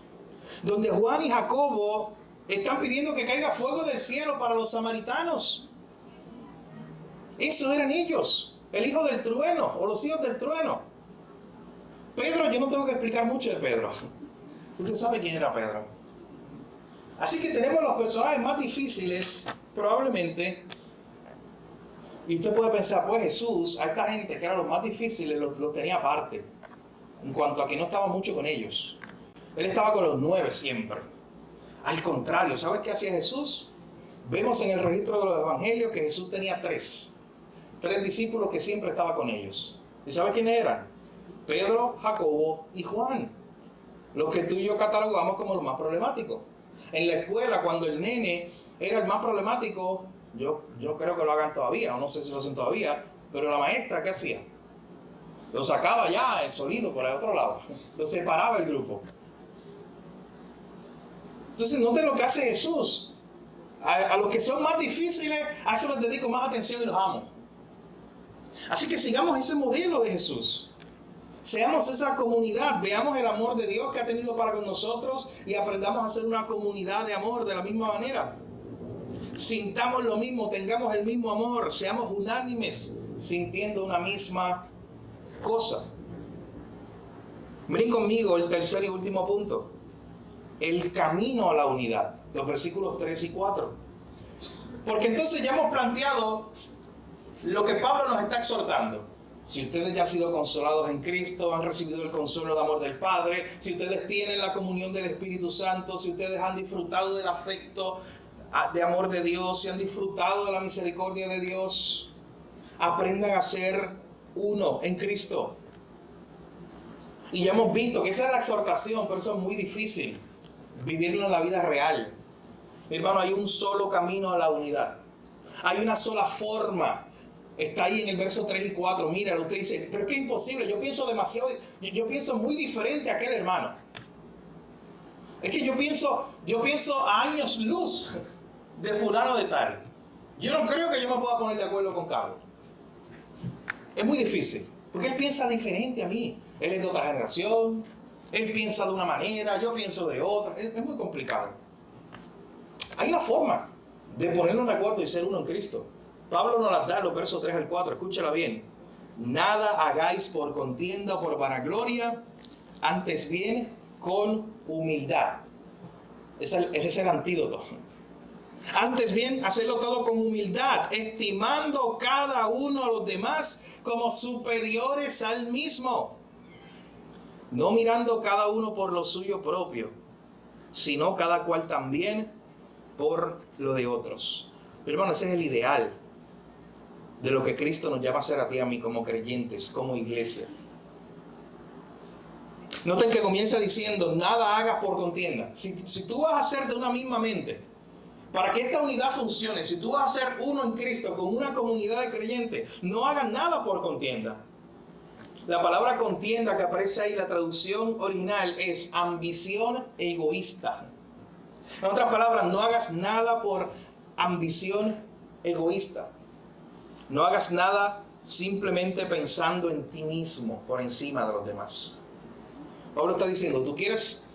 donde Juan y Jacobo están pidiendo que caiga fuego del cielo para los samaritanos. Esos eran ellos, el hijo del trueno o los hijos del trueno. Pedro, yo no tengo que explicar mucho de Pedro. Usted sabe quién era Pedro. Así que tenemos los personajes más difíciles, probablemente. Y usted puede pensar, pues Jesús, a esta gente que eran los más difíciles, los tenía aparte. En cuanto a que no estaba mucho con ellos. Él estaba con los 9 siempre. Al contrario, ¿sabes qué hacía Jesús? Vemos en el registro de los evangelios que Jesús tenía 3 discípulos que siempre estaba con ellos. ¿Y sabes quiénes eran? Pedro, Jacobo y Juan. Los que tú y yo catalogamos como los más problemáticos. En la escuela, cuando el nene era el más problemático, yo creo que lo hagan todavía, o no sé si lo hacen todavía, pero la maestra, ¿qué hacía? Lo sacaba ya el sonido por el otro lado. Lo separaba el grupo. Entonces, noten lo que hace Jesús. A los que son más difíciles, a eso les dedico más atención y los amo. Así que sigamos ese modelo de Jesús. Seamos esa comunidad, veamos el amor de Dios que ha tenido para con nosotros y aprendamos a ser una comunidad de amor de la misma manera. Sintamos lo mismo, tengamos el mismo amor, seamos unánimes, sintiendo una misma cosa. Miren conmigo el tercer y último punto. El camino a la unidad. Los versículos 3 y 4. Porque entonces ya hemos planteado lo que Pablo nos está exhortando. Si ustedes ya han sido consolados en Cristo, han recibido el consuelo del amor del Padre, si ustedes tienen la comunión del Espíritu Santo, si ustedes han disfrutado del afecto de amor de Dios, si han disfrutado de la misericordia de Dios, aprendan a ser uno en Cristo. Y ya hemos visto que esa es la exhortación, pero eso es muy difícil, vivirlo en la vida real. Mi hermano, hay un solo camino a la unidad. Hay una sola forma. Está ahí en el verso 3 y 4. Mira, usted dice, pero es que es imposible. Yo pienso demasiado, yo pienso muy diferente a aquel hermano. Es que yo pienso a años luz de fulano de tal. Yo no creo que yo me pueda poner de acuerdo con Carlos. Es muy difícil, porque él piensa diferente a mí. Él es de otra generación, él piensa de una manera, yo pienso de otra. Es muy complicado. Hay una forma de ponernos de acuerdo y ser uno en Cristo. Pablo nos las da en los versos 3 al 4, escúchala bien. Nada hagáis por contienda o por vanagloria, antes bien con humildad. Ese es el antídoto. Antes bien, hacerlo todo con humildad, estimando cada uno a los demás como superiores al mismo. No mirando cada uno por lo suyo propio, sino cada cual también por lo de otros. Hermano, ese es el ideal de lo que Cristo nos llama a hacer a ti y a mí como creyentes, como iglesia. Noten que comienza diciendo, nada hagas por contienda. Si tú vas a ser de una misma mente, para que esta unidad funcione, si tú vas a ser uno en Cristo con una comunidad de creyentes, no hagas nada por contienda. La palabra contienda que aparece ahí, la traducción original es ambición egoísta. En otras palabras, no hagas nada por ambición egoísta. No hagas nada simplemente pensando en ti mismo por encima de los demás. Pablo está diciendo, ¿tú quieres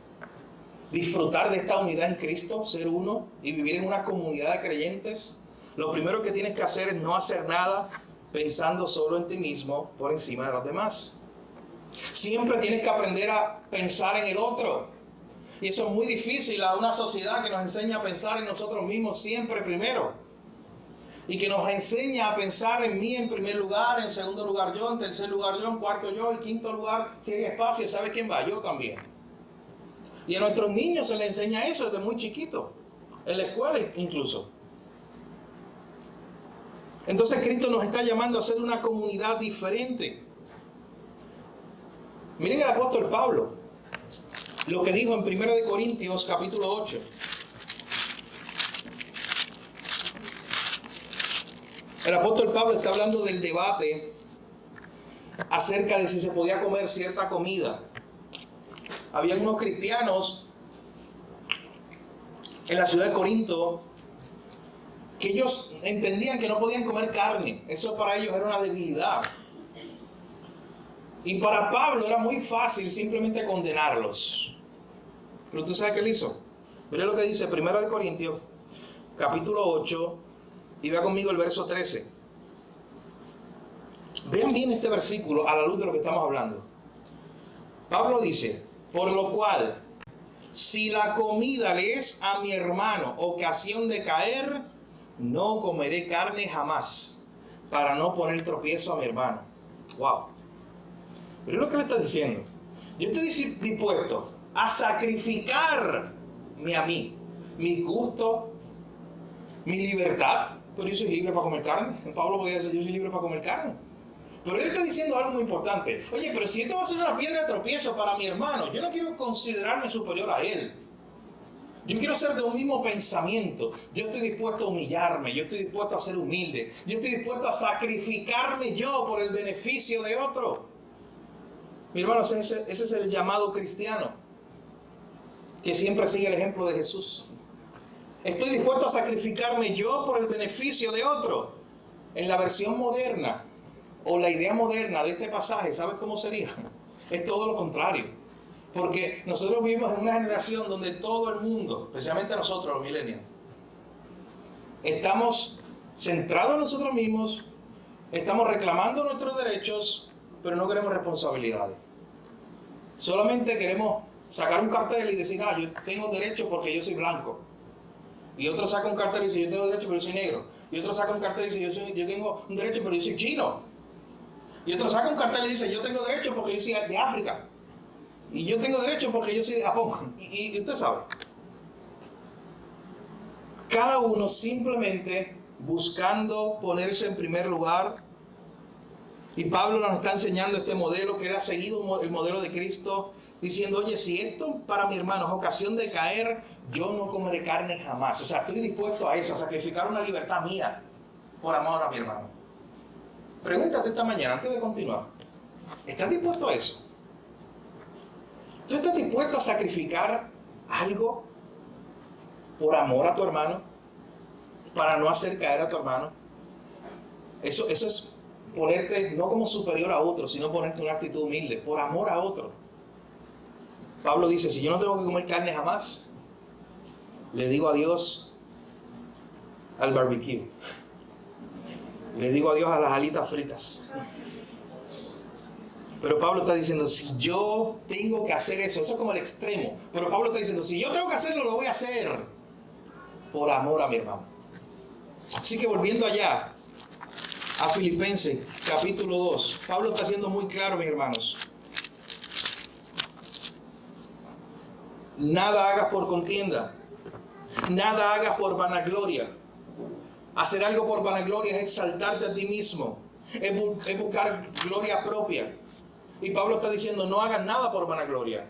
disfrutar de esta unidad en Cristo, ser uno y vivir en una comunidad de creyentes? Lo primero que tienes que hacer es no hacer nada pensando solo en ti mismo por encima de los demás. Siempre tienes que aprender a pensar en el otro. Y eso es muy difícil a una sociedad que nos enseña a pensar en nosotros mismos siempre primero. Y que nos enseña a pensar en mí en primer lugar, en segundo lugar yo, en tercer lugar yo, en cuarto yo, en quinto lugar, si hay espacio, ¿sabe quién va? Yo también. Y a nuestros niños se les enseña eso desde muy chiquito, en la escuela incluso. Entonces Cristo nos está llamando a ser una comunidad diferente. Miren el apóstol Pablo, lo que dijo en 1 Corintios capítulo 8. El apóstol Pablo está hablando del debate acerca de si se podía comer cierta comida. Había unos cristianos en la ciudad de Corinto que ellos entendían que no podían comer carne. Eso para ellos era una debilidad. Y para Pablo era muy fácil simplemente condenarlos. Pero ¿tú sabes qué él hizo? Mira lo que dice 1 Corintios capítulo 8 y vea conmigo el verso 13. Vean bien este versículo a la luz de lo que estamos hablando. Pablo dice, por lo cual, si la comida le es a mi hermano ocasión de caer, no comeré carne jamás, para no poner tropiezo a mi hermano. Wow. Pero es lo que le está diciendo. Yo estoy dispuesto a sacrificarme a mí, mi gusto, mi libertad. Pero yo soy libre para comer carne. Pablo podía decir, yo soy libre para comer carne. Pero él está diciendo algo muy importante. Oye, pero si esto va a ser una piedra de tropiezo para mi hermano, yo no quiero considerarme superior a él. Yo quiero ser de un mismo pensamiento. Yo estoy dispuesto a humillarme. Yo estoy dispuesto a ser humilde. Yo estoy dispuesto a sacrificarme yo por el beneficio de otro. Mi hermano, ese es el llamado cristiano, que siempre sigue el ejemplo de Jesús. Estoy dispuesto a sacrificarme yo por el beneficio de otro. En la versión moderna, o la idea moderna de este pasaje, ¿sabes cómo sería? Es todo lo contrario. Porque nosotros vivimos en una generación donde todo el mundo, especialmente nosotros los millennials, estamos centrados en nosotros mismos, estamos reclamando nuestros derechos, pero no queremos responsabilidades. Solamente queremos sacar un cartel y decir, yo tengo derecho porque yo soy blanco. Y otro saca un cartel y dice, yo tengo derecho pero yo soy negro. Y otro saca un cartel y dice, yo tengo un derecho pero yo soy chino. Y otro saca un cartel y dice, yo tengo derecho porque yo soy de África. Y yo tengo derecho porque yo soy de Japón. Y usted sabe. Cada uno simplemente buscando ponerse en primer lugar. Y Pablo nos está enseñando este modelo que él ha seguido el modelo de Cristo, diciendo, oye, si esto para mi hermano es ocasión de caer, yo no comeré carne jamás. O sea, estoy dispuesto a eso, a sacrificar una libertad mía por amor a mi hermano. Pregúntate esta mañana, antes de continuar, ¿estás dispuesto a eso? ¿Tú estás dispuesto a sacrificar algo por amor a tu hermano? Para no hacer caer a tu hermano. Eso es ponerte no como superior a otro, sino ponerte en una actitud humilde, por amor a otro. Pablo dice, si yo no tengo que comer carne jamás, le digo adiós al barbecue. Le digo adiós a las alitas fritas. Pero Pablo está diciendo, si yo tengo que hacer eso es como el extremo. Pero Pablo está diciendo, si yo tengo que hacerlo, lo voy a hacer por amor a mi hermano. Así que volviendo allá, a Filipenses, capítulo 2. Pablo está siendo muy claro, mis hermanos. Nada hagas por contienda. Nada hagas por vanagloria. Hacer algo por vanagloria es exaltarte a ti mismo. Es buscar gloria propia. Y Pablo está diciendo, no hagas nada por vanagloria.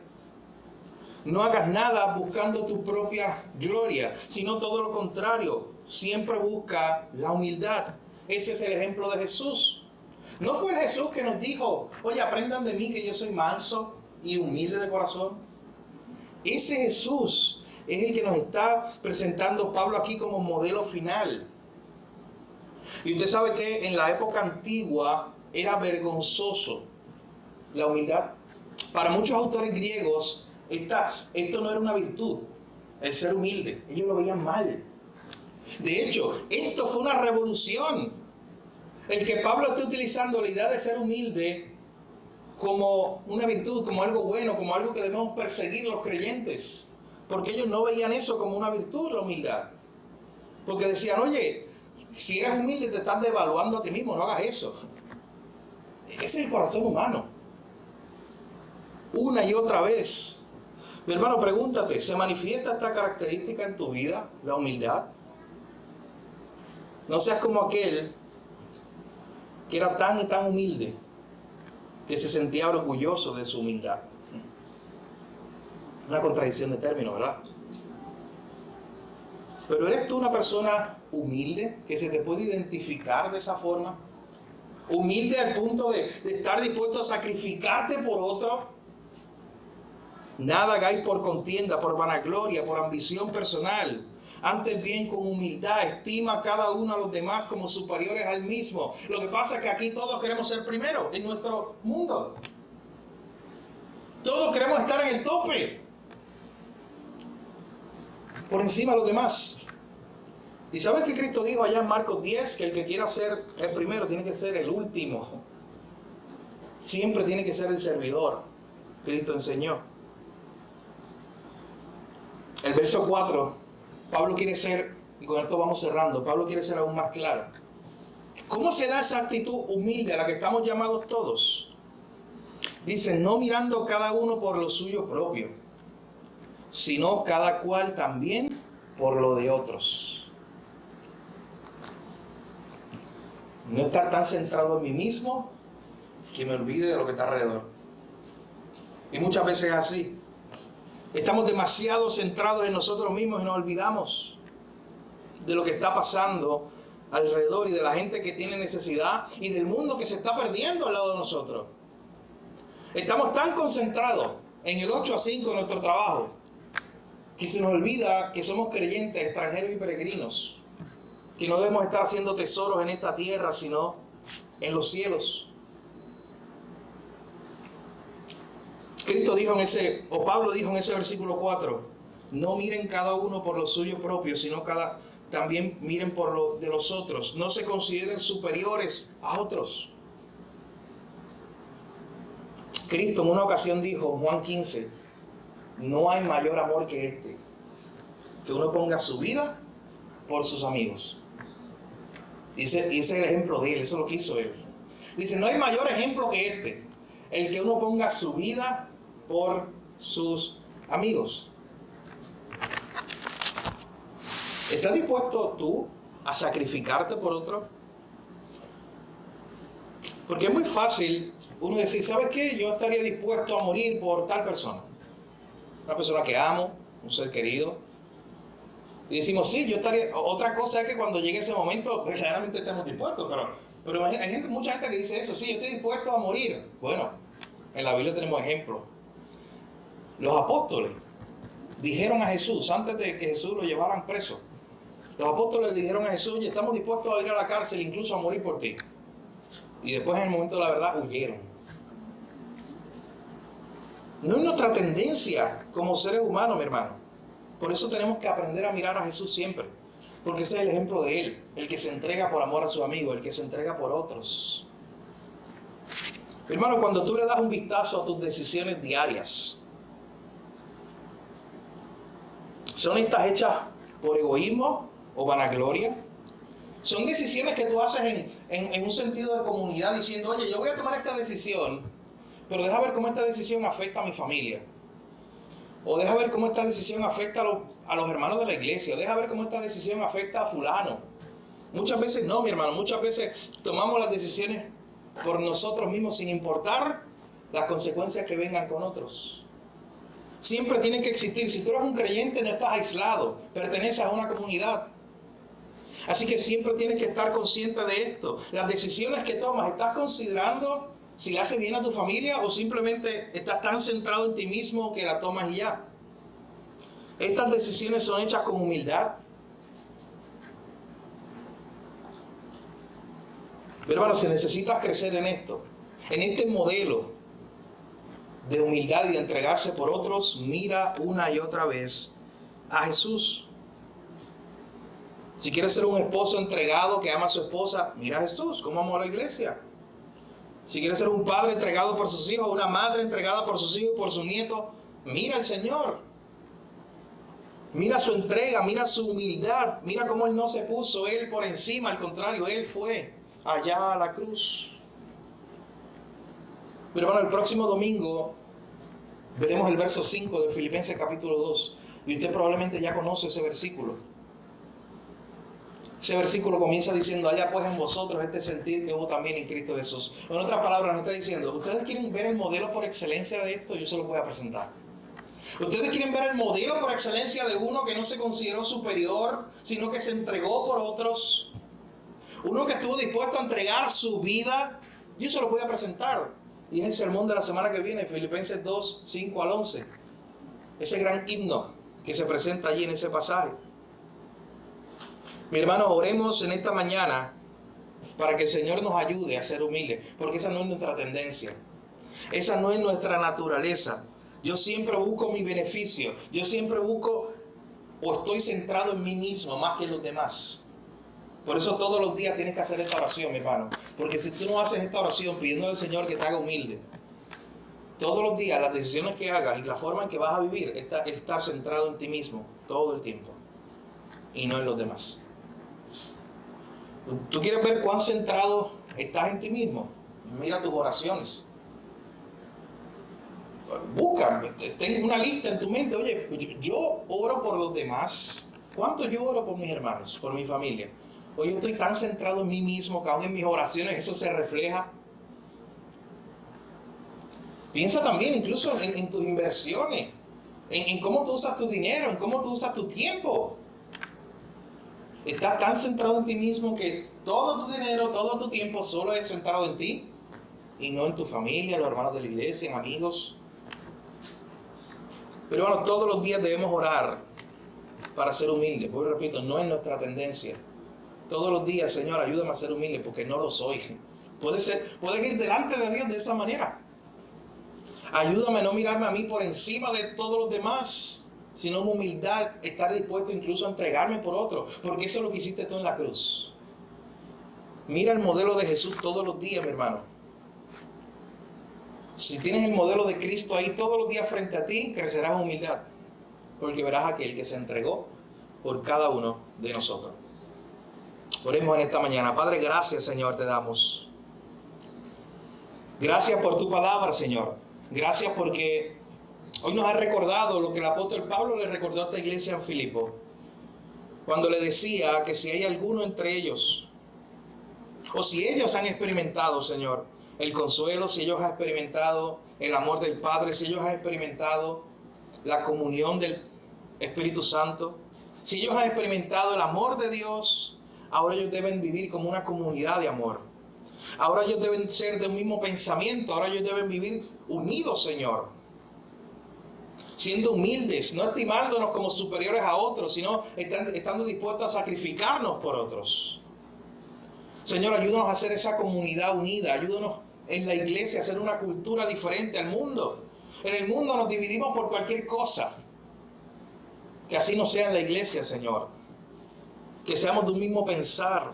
No hagas nada buscando tu propia gloria, sino todo lo contrario. Siempre busca la humildad. Ese es el ejemplo de Jesús. ¿No fue Jesús que nos dijo, oye, aprendan de mí que yo soy manso y humilde de corazón? Ese Jesús es el que nos está presentando Pablo aquí como modelo final. Y usted sabe que en la época antigua era vergonzoso la humildad. Para muchos autores griegos, esto no era una virtud, el ser humilde. Ellos lo veían mal. De hecho, esto fue una revolución. El que Pablo esté utilizando la idea de ser humilde como una virtud, como algo bueno, como algo que debemos perseguir los creyentes. Porque ellos no veían eso como una virtud, la humildad. Porque decían, oye, si eres humilde te estás devaluando a ti mismo, no hagas eso. Ese es el corazón humano. Una y otra vez. Mi hermano, pregúntate, ¿se manifiesta esta característica en tu vida, la humildad? No seas como aquel que era tan y tan humilde que se sentía orgulloso de su humildad. Una contradicción de términos, ¿verdad? Pero ¿eres tú una persona humilde que se te puede identificar de esa forma? Humilde al punto de estar dispuesto a sacrificarte por otro. Nada hagáis por contienda, por vanagloria, por ambición personal. Antes bien, con humildad, estima cada uno a los demás como superiores al mismo. Lo que pasa es que aquí todos queremos ser primeros en nuestro mundo. Todos queremos estar en el tope, por encima de los demás. ¿Y sabes que Cristo dijo allá en Marcos 10? Que el que quiera ser el primero tiene que ser el último. Siempre tiene que ser el servidor. Cristo enseñó. El verso 4, Pablo quiere ser, y con esto vamos cerrando, Pablo quiere ser aún más claro. ¿Cómo se da esa actitud humilde a la que estamos llamados todos? Dice, no mirando cada uno por lo suyo propio, sino cada cual también por lo de otros. No estar tan centrado en mí mismo que me olvide de lo que está alrededor. Y muchas veces es así. Estamos demasiado centrados en nosotros mismos y nos olvidamos de lo que está pasando alrededor y de la gente que tiene necesidad y del mundo que se está perdiendo al lado de nosotros. Estamos tan concentrados en el 8 a 5 de nuestro trabajo que se nos olvida que somos creyentes, extranjeros y peregrinos, que no debemos estar haciendo tesoros en esta tierra, sino en los cielos. Cristo dijo Pablo dijo en ese versículo 4, no miren cada uno por lo suyo propio, sino también miren por lo de los otros. No se consideren superiores a otros. Cristo en una ocasión dijo, en Juan 15, no hay mayor amor que este, que uno ponga su vida por sus amigos. Y ese es el ejemplo de él, eso es lo que hizo él. Dice, no hay mayor ejemplo que este, el que uno ponga su vida por sus amigos. ¿Estás dispuesto tú a sacrificarte por otro? Porque es muy fácil uno decir, ¿sabes qué? Yo estaría dispuesto a morir por tal persona. Una persona que amo, un ser querido. Y decimos, sí, yo estaría... Otra cosa es que cuando llegue ese momento, verdaderamente estemos dispuestos. Pero hay mucha gente que dice eso, sí, yo estoy dispuesto a morir. Bueno, en la Biblia tenemos ejemplos. Los apóstoles dijeron a Jesús, antes de que Jesús lo llevaran preso, los apóstoles le dijeron a Jesús, oye, estamos dispuestos a ir a la cárcel, incluso a morir por ti. Y después, en el momento de la verdad, huyeron. No es nuestra tendencia como seres humanos, mi hermano. Por eso tenemos que aprender a mirar a Jesús siempre. Porque ese es el ejemplo de Él. El que se entrega por amor a sus amigos, el que se entrega por otros. Hermano, cuando tú le das un vistazo a tus decisiones diarias, ¿son estas hechas por egoísmo o vanagloria? Son decisiones que tú haces en un sentido de comunidad diciendo, oye, yo voy a tomar esta decisión, pero deja ver cómo esta decisión afecta a mi familia. O deja ver cómo esta decisión afecta a los hermanos de la iglesia. O deja ver cómo esta decisión afecta a fulano. Muchas veces no, mi hermano. Muchas veces tomamos las decisiones por nosotros mismos sin importar las consecuencias que vengan con otros. Siempre tiene que existir. Si tú eres un creyente, no estás aislado. Perteneces a una comunidad. Así que siempre tienes que estar consciente de esto. Las decisiones que tomas, ¿estás considerando si le hace bien a tu familia o simplemente estás tan centrado en ti mismo que la tomas y ya? Estas decisiones son hechas con humildad. Pero hermano, si necesitas crecer en esto, en este modelo de humildad y de entregarse por otros, mira una y otra vez a Jesús. Si quieres ser un esposo entregado que ama a su esposa, mira a Jesús, cómo amó a la iglesia. Si quieres ser un padre entregado por sus hijos, una madre entregada por sus hijos y por sus nietos, mira al Señor. Mira su entrega, mira su humildad, mira cómo Él no se puso Él por encima, al contrario, Él fue allá a la cruz. Pero hermano, el próximo domingo veremos el verso 5 de Filipenses capítulo 2. Y usted probablemente ya conoce ese versículo. Ese versículo comienza diciendo, haya pues en vosotros este sentir que hubo también en Cristo Jesús. En otras palabras, nos está diciendo, ¿ustedes quieren ver el modelo por excelencia de esto? Yo se lo voy a presentar. ¿Ustedes quieren ver el modelo por excelencia de uno que no se consideró superior, sino que se entregó por otros? Uno que estuvo dispuesto a entregar su vida. Yo se lo voy a presentar. Y es el sermón de la semana que viene, Filipenses 2, 5 al 11. Ese gran himno que se presenta allí en ese pasaje. Mi hermano, oremos en esta mañana para que el Señor nos ayude a ser humildes, porque esa no es nuestra tendencia. Esa no es nuestra naturaleza. Yo siempre busco mi beneficio. Yo siempre busco o estoy centrado en mí mismo más que en los demás. Por eso todos los días tienes que hacer esta oración, mi hermano. Porque si tú no haces esta oración pidiendo al Señor que te haga humilde, todos los días las decisiones que hagas y la forma en que vas a vivir es estar centrado en ti mismo todo el tiempo y no en los demás. ¿Tú quieres ver cuán centrado estás en ti mismo? Mira tus oraciones. Busca, ten una lista en tu mente. Oye, yo oro por los demás. ¿Cuánto yo oro por mis hermanos, por mi familia? O yo estoy tan centrado en mí mismo que aún en mis oraciones eso se refleja. Piensa también incluso en tus inversiones, en cómo tú usas tu dinero, en cómo tú usas tu tiempo. Estás tan centrado en ti mismo que todo tu dinero, todo tu tiempo solo es centrado en ti y no en tu familia, en los hermanos de la iglesia, en amigos. Pero hermano, todos los días debemos orar para ser humildes. Pues repito, no es nuestra tendencia. Todos los días, Señor, ayúdame a ser humilde porque no lo soy. Puedes ir delante de Dios de esa manera. Ayúdame a no mirarme a mí por encima de todos los demás, sino en humildad estar dispuesto incluso a entregarme por otro, porque eso es lo que hiciste tú en la cruz. Mira el modelo de Jesús todos los días, mi hermano. Si tienes el modelo de Cristo ahí todos los días frente a ti, crecerás en humildad, porque verás a aquel que se entregó por cada uno de nosotros. Oremos en esta mañana. Padre, gracias, Señor, te damos. Gracias por tu palabra, Señor. Gracias porque hoy nos ha recordado lo que el apóstol Pablo le recordó a esta iglesia en Filipo, cuando le decía que si hay alguno entre ellos, o si ellos han experimentado, Señor, el consuelo, si ellos han experimentado el amor del Padre, si ellos han experimentado la comunión del Espíritu Santo, si ellos han experimentado el amor de Dios, ahora ellos deben vivir como una comunidad de amor. Ahora ellos deben ser de un mismo pensamiento, ahora ellos deben vivir unidos, Señor. Siendo humildes, no estimándonos como superiores a otros, sino estando dispuestos a sacrificarnos por otros. Señor, ayúdanos a hacer esa comunidad unida, ayúdanos en la iglesia a hacer una cultura diferente al mundo. En el mundo nos dividimos por cualquier cosa. Que así no sea en la iglesia, Señor. Que seamos de un mismo pensar.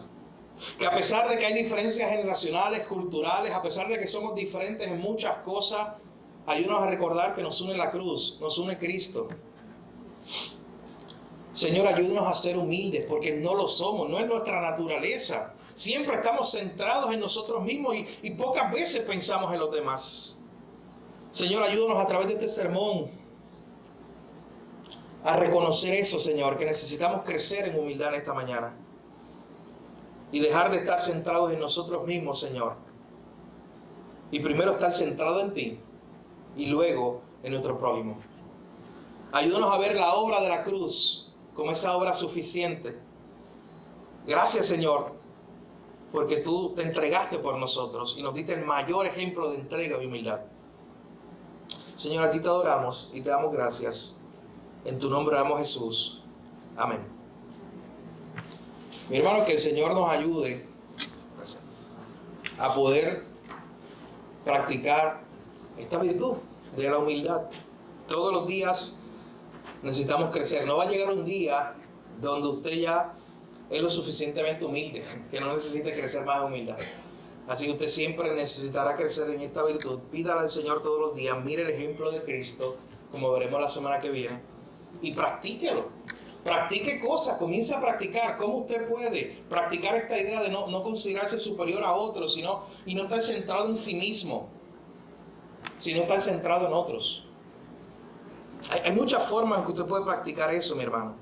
Que a pesar de que hay diferencias generacionales, culturales, a pesar de que somos diferentes en muchas cosas, ayúdanos a recordar que nos une la cruz, nos une Cristo. Señor, ayúdanos a ser humildes, porque no lo somos, no es nuestra naturaleza. Siempre estamos centrados en nosotros mismos y pocas veces pensamos en los demás. Señor, ayúdanos a través de este sermón a reconocer eso, Señor, que necesitamos crecer en humildad en esta mañana. Y dejar de estar centrados en nosotros mismos, Señor. Y primero estar centrado en ti y luego en nuestro prójimo. Ayúdanos a ver la obra de la cruz como esa obra suficiente. Gracias, Señor, porque tú te entregaste por nosotros y nos diste el mayor ejemplo de entrega y humildad. Señor, a ti te adoramos y te damos gracias. En tu nombre oramos, Jesús. Amén. Mi hermano, que el Señor nos ayude a poder practicar esta virtud de la humildad. Todos los días necesitamos crecer. No va a llegar un día donde usted ya es lo suficientemente humilde, que no necesite crecer más en humildad. Así que usted siempre necesitará crecer en esta virtud. Pídale al Señor todos los días. Mire el ejemplo de Cristo, como veremos la semana que viene, y practíquelo. Practique cosas, comience a practicar. ¿Cómo usted puede practicar esta idea de no considerarse superior a otros, y no estar centrado en sí mismo, sino estar centrado en otros? Hay muchas formas en que usted puede practicar eso, mi hermano.